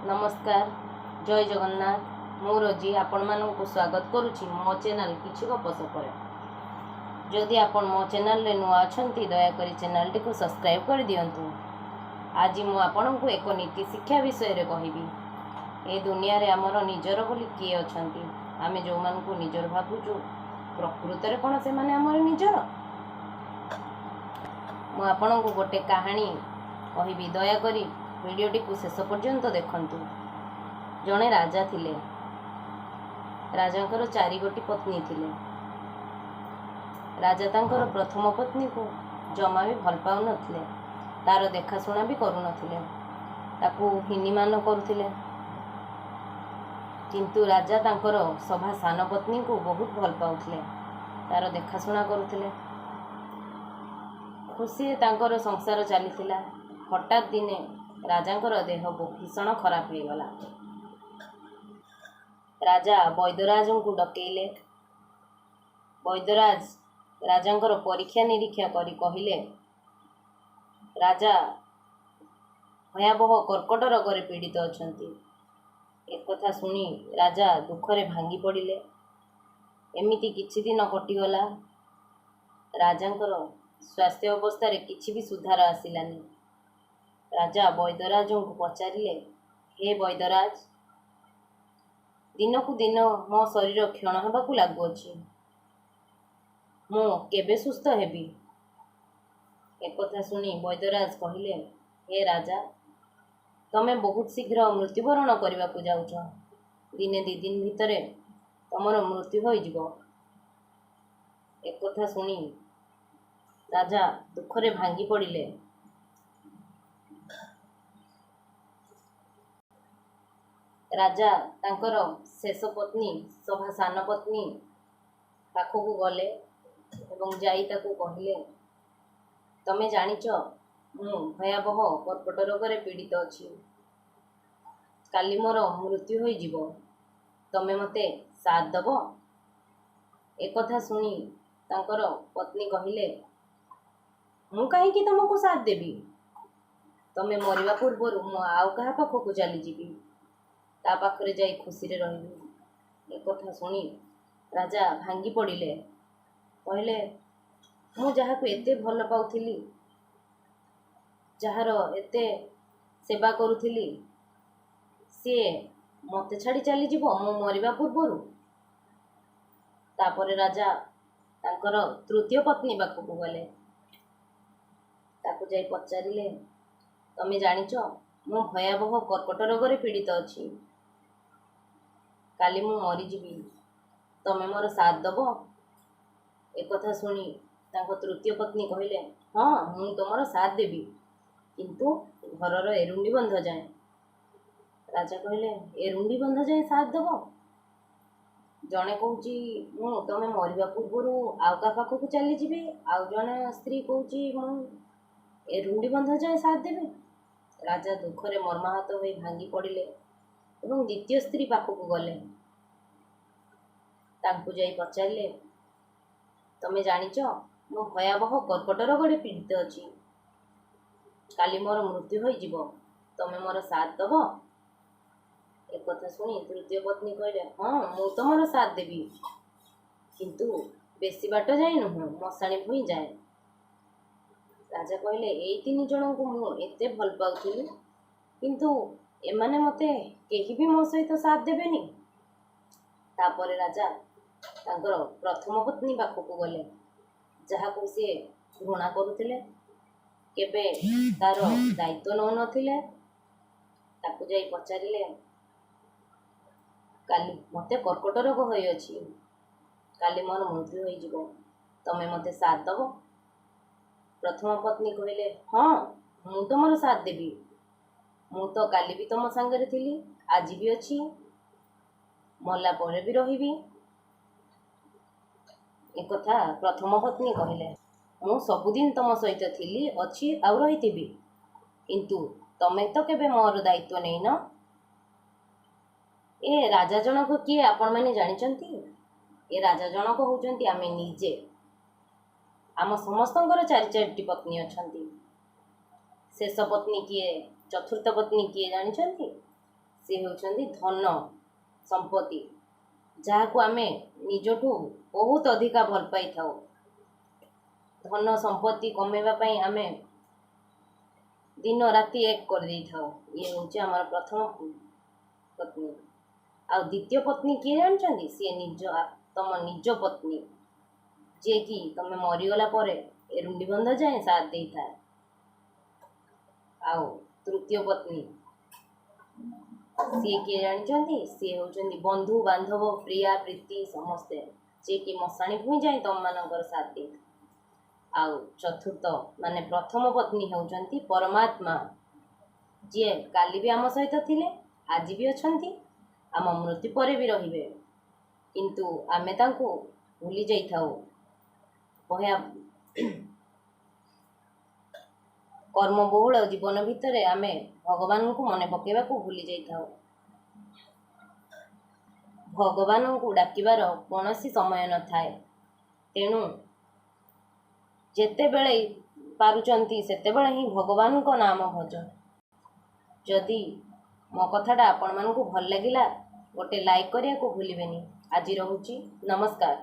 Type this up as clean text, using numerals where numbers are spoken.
नमस्कार जय जगन्नाथ मु रोजी आपण मानक स्वागत करुच्ची मो चैनल किछि गपसपर। जदि आपण मो चैनल रे नुआ अछंती दयाकरी चैनल टी को सब्सक्राइब कर दियंतु। आज मु आपण को एक नीति शिक्षा विषय रे कहबी। ए दुनिया रे हमर निजर बोली किए अछंती? आमे जो मान को निजर भाबुचु प्रकृत रे कोन से माने हमर निजर? मु आपण को गोटे कहानी कहबी, दयाकरी वीडियोटी को शेष पर्यंत देखंतु। जड़े राजा थिले। राजांकर 4 गोटी पत्नी थिले। राजा तांकर प्रथम पत्नी को जमा भी भल पाउ नथिले, तार देखाशुणा भी करू नथिले, ताकू हिनीमान करुथिले। किंतु राजा तांकर सभा सान पत्नी को बहुत भल पाउथिले, तार देखाशुणा करुथिले। खुशी तांकर संसार चलीथिला। हठात दिने राजांकर देह भीषण खराब हो गला। राजा वैद्यराज को डकेइले। वैद्यराज राजांकर परीक्षा निरीक्षा करी कहिले, राजा भयावह कर्कट रोग रे पीड़ित अछंती। एक कथा सुनी राजा दुखरे भांगी पड़िले। एमिति किछि दिन कटिगला। राजांकर स्वास्थ्य अवस्था रे किछि भी सुधार आसिलानी। राजा वैद्यराज को पचारिले, हे वैद्यराज, दिन को दिन मो शरीर क्षण होबाकू लागुअछि, मु केबे सुस्थ हेबी? एक कथा सुनी वैद्यराज कहिले, हे राजा, तमे बहुत शीघ्र मृत्युवरण करने को जाउछ। दिने 2 दिन भितरे तमर मृत्यु हो जिवो। एक कथा सुनी राजा दुखरे भांगी पड़िले। राजा तांकर शेष पत्नी सभा सान पत्नी पाखक गले एवं जाई ताकू कहले, तमे जानिच मु भयावह कर्कट रोग रे पीड़ित अछि। काली मोर मृत्यु हो जिवो, तमे मते साथ दबो? एक कथा सुनी तांकर पत्नी कहिले, मु काहे कि तुमको साथ देबी? तमे मरिबा पूर्व मु आउ कहा पाखक चली जीवी, ता पाखरे जाई खुशी रे रहिबी। एक कथा सुनी राजा भांगी पड़िले। कहले, मु जहाको एते भल पाउथिली, जहार एते सेवा करुथिली, सी मते छाड़ी चली जीवो मु मरिबा पूर्व। तापरे राजा तांकर तृतीय पत्नी पाखक गले। ताकू जाई पचारिले, तमे जानिच मु भयावह कर्कट रोग रे पीड़ित अछि, काली मु मरी जीवी, तमे मोर साथ दबो? एक कथा सुनी तांको तृतीय पत्नी कहिले, हाँ मु तुमर साथ देबी, किंतु घरर एरुंडी बंध जाए। राजा कहले, एरुंडी बंध जाए साथ दबो? जने कहूची मु तमे मरिबा पूर्व आउ का पाखक चली जीवी, आउ जने स्त्री कहूची मु एरुंडी बंध जाए साथ देबी। राजा दुखरे मर्माहत होई भांगी पड़िले एवं द्वितीय स्त्री पाखक गले। तांकु जाई पचारिले, तमे जानिच मु भयावह कर्कट रोग रे पीड़ित अछि, काली मोर मृत्यु हो जिवो, तमे मोर साथ दबो? एक कथा सुनी तृतीय पत्नी कहले, हाँ मु तो मोर साथ देबी, किंतु बेसी बाट जाए नुह, मशाणी भूई जाए। राजा कहले, एई 3 जन को मु एते भल पाउथिली, किंतु एमाने मते केही भी मो सहित साथ देबेनी। तापरे राजा तांकर प्रथम पत्नी पाखक गले, जहा को से घृणा करुथिले, केबे तार दायित्व नौ नथिले। ताकू जाई पचारिले, काली मते कर्कट रोग होई अछि, काली मोर मृत्यु होई जिवो, तमे मते साथ दबो? प्रथम पत्नी कहले, हाँ मु तुमर साथ देबी, मु तो काली भी तुम संगे थिली, आज भी अछि, मल्ला परे भी रहिबी। एक कथा प्रथम पत्नी कहले, मु सबुदिन तुम सहित थिली, अछि आउ रहिथिबी, किंतु तमे तो केबे मोर दायित्व नै न। ए राजा जनक किए आपण माने जानिचंती? ए राजा जनक होउचंती आमे निजे। आम समस्तंकर 4 पत्नी अछंती। शेष पत्नी किए, चतुर्थ पत्नी किए जानिचंती? ସେ ହେଉଛନ୍ତି ଧନ ସମ୍ପତ୍ତି, ଯାହାକୁ ଆମେ ନିଜଠୁ ବହୁତ ଅଧିକା ଭଲ ପାଇଥାଉ। ଧନ ସମ୍ପତ୍ତି କମେଇବା ପାଇଁ ଆମେ ଦିନ ରାତି ଏକ କରିଦେଇଥାଉ। ଇଏ ହେଉଛି ଆମର ପ୍ରଥମ ପତ୍ନୀ। ଆଉ ଦ୍ୱିତୀୟ ପତ୍ନୀ କିଏ ଜାଣିଛନ୍ତି? ସିଏ ତମ ନିଜ ପତ୍ନୀ, ଯିଏକି ତମେ ମରିଗଲା ପରେ ଏରୁଣ୍ଡି ବନ୍ଧ ଯାଏଁ ସାଥ ଦେଇଥାଏ। ଆଉ ତୃତୀୟ ପତ୍ନୀ ସିଏ କିଏ ଜାଣିଛନ୍ତି? ସିଏ ହେଉଛନ୍ତି ବନ୍ଧୁ ବାନ୍ଧବ, ପ୍ରିୟା ପ୍ରୀତି ସମସ୍ତେ, ଯିଏକି ମଶାଣି ଭୂଇଁ ଯାଏଁ ତମମାନଙ୍କର ସାଥ ଦେଇଥାଏ। ଆଉ ଚତୁର୍ଥ ମାନେ ପ୍ରଥମ ପତ୍ନୀ ହେଉଛନ୍ତି ପରମାତ୍ମା, ଯିଏ କାଲି ବି ଆମ ସହିତ ଥିଲେ, ଆଜି ବି ଅଛନ୍ତି, ଆମ ମୃତ୍ୟୁ ପରେ ବି ରହିବେ, କିନ୍ତୁ ଆମେ ତାଙ୍କୁ ଭୁଲି ଯାଇଥାଉ। କର୍ମବହୁଳ ଜୀବନ ଭିତରେ ଆମେ ଭଗବାନଙ୍କୁ ମନେ ପକାଇବାକୁ ଭୁଲି ଯାଇଥାଉ। ଭଗବାନଙ୍କୁ ଡାକିବାର କୌଣସି ସମୟ ନଥାଏ। ତେଣୁ ଯେତେବେଳେ ପାରୁଛନ୍ତି ସେତେବେଳେ ହିଁ ଭଗବାନଙ୍କ ନାମ ଭଜ। ଯଦି ମୋ କଥାଟା ଆପଣମାନଙ୍କୁ ଭଲ ଲାଗିଲା, ଗୋଟେ ଲାଇକ୍ କରିବାକୁ ଭୁଲିବେନି। ଆଜି ରହୁଛି, ନମସ୍କାର।